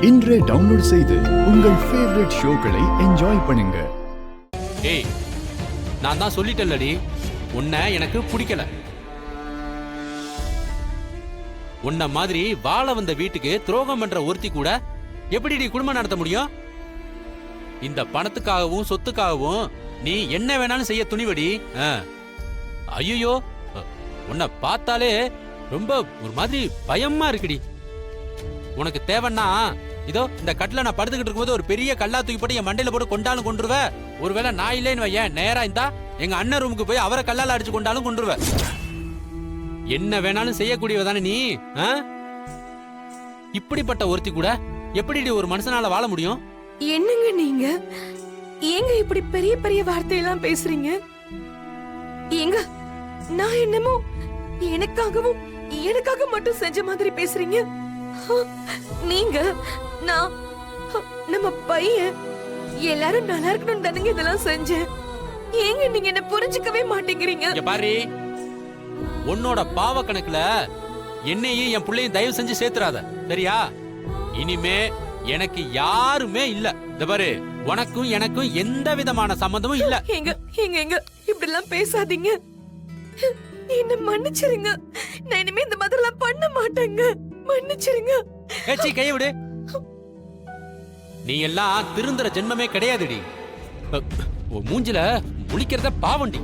இன்றே டவுன்லோட் செய்து உங்கள் ஃபேவரட் ஷோக்களை என்ஜாய் பண்ணுங்க. ஏய், நான் தான் சொல்லிட்டேன்லடி, உன்னை எனக்கு பிடிக்கல. உன்ன மாதிரி வாழ வந்த வீட்டுக்கு துரோகம் பண்ற ஒருத்தி கூட எப்படி குடும்பம் நடத்த முடியும்? இந்த பணத்துக்காகவும் சொத்துக்காகவும் நீ என்ன வேணாலும் செய்ய துணிவடி. ஐயோ, உன்னை பார்த்தாலே ரொம்ப ஒரு மாதிரி பயமா இருக்குடி. உனக்கு தேவைன்னா இதோ இந்த கட்டில நான் படுத்துக்கிட்டு இருக்கும்போது ஒரு பெரிய கல்லா தூக்கி போட்டு என் மண்டையில போட்டு கொண்டாலும் கொண்டுருவ. ஒருவேளை நான் இல்லைன்னு வையன், நேரா இந்தா எங்க அண்ணன் ரூமுக்கு போய் அவரை கல்லால அடிச்சு கொண்டாலும் கொண்டுருவ. என்ன வேணாலும் செய்யக்கூடியவதானே நீ. இப்படிப்பட்ட ஒருத்தி கூட எப்படி ஒரு மனுஷனால வாழ முடியும்? என்னங்க நீங்க ஏங்க இப்படி பெரிய பெரிய வார்த்தையெல்லாம் பேசுறீங்க? ஏங்க நான் என்னமோ எனக்காக மட்டும் செஞ்ச மாதிரி பேசுறீங்க. நீங்க நான் நம்ம பையன் எல்லாரும் நல்லா இருக்கணும் தானுங்க இதெல்லாம் செஞ்சேன். ஏங்க நீங்க என்ன புரிஞ்சுக்கவே மாட்டேங்கிறீங்க? பாரு, உன்னோட பாவ கணக்குல என்னையும் என் பிள்ளையும் தயவு செஞ்சு சேர்த்துறாத, சரியா? இனிமே எனக்கு யாருமே இல்ல. இந்த பாரு, உனக்கும் எனக்கும் எந்த விதமான சம்பந்தமும் இல்ல. எங்க இப்படி எல்லாம் பேசாதீங்க. என்ன மன்னிச்சிருங்க. நான் இனிமே இந்த மாதிரி எல்லாம் பண்ண மாட்டேங்க. மன்னிச்சிருங்க. ஏச்சி, கைய விடு. நீ எல்லாம் திருந்துற ஜென்மமே கிடையாதுடி. மூஞ்சில முழிக்கிறத பாவண்டி.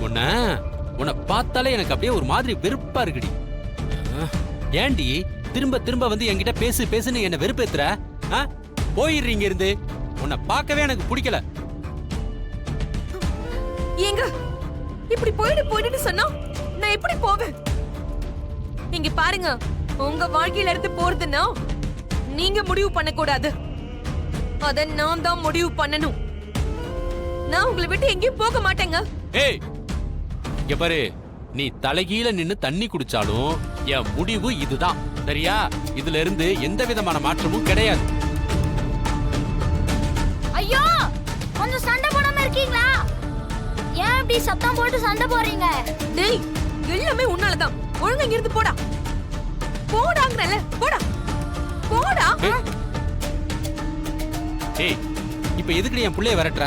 உன்னை பார்த்தாலே எனக்கு அப்படியே ஒரு மாதிரி வெறுப்பா இருக்குடி. ஏண்டி திரும்ப திரும்ப வந்து என்கிட்ட பேசுன்னு என்ன வெறுப்பேத்துற? போயிடுறீங்க இருந்து. உன்னை பார்க்கவே எனக்கு பிடிக்கல. ஏங்க இப்படி போயிடுன்னு சொன்னா நான் எப்படி போவேன்? இங்க பாருங்க, உங்க வாழ்க்கையில இருந்து போறதுன்னா நீங்க முடிவு பண்ண கூடாது. அத நான் தான் முடிவு பண்ணணும். நான் உங்களை விட்டு எங்கேயும் போக மாட்டேங்க. ஏய், இங்க பாரு, நீ தலைகீழ நின்னு தண்ணி குடிச்சாலும் என் முடிவு இதுதான், சரியா? இதுல இருந்து எந்த விதமான மாற்றமும் கிடையாது. ஐயோ, கொஞ்சம் சண்டை போடாம இருக்கீங்களா? ஏன் இப்படி சத்தம் போட்டு சண்டை போடுறீங்க? டேய், எல்லாமே உன்னாலதான். ஒழுங்கா இங்க இருந்து போடா. போடாங்கறல, போடா. ஏய், இப்ப எதுக்கு என் புள்ளைய விரட்டுற?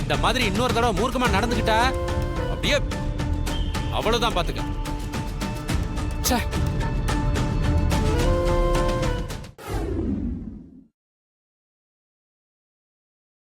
இந்த மாதிரி இன்னொரு தடவை மூர்க்கமா நடந்துக்கிட்டா அப்படியே அவ்வளவுதான், பாத்துக்க.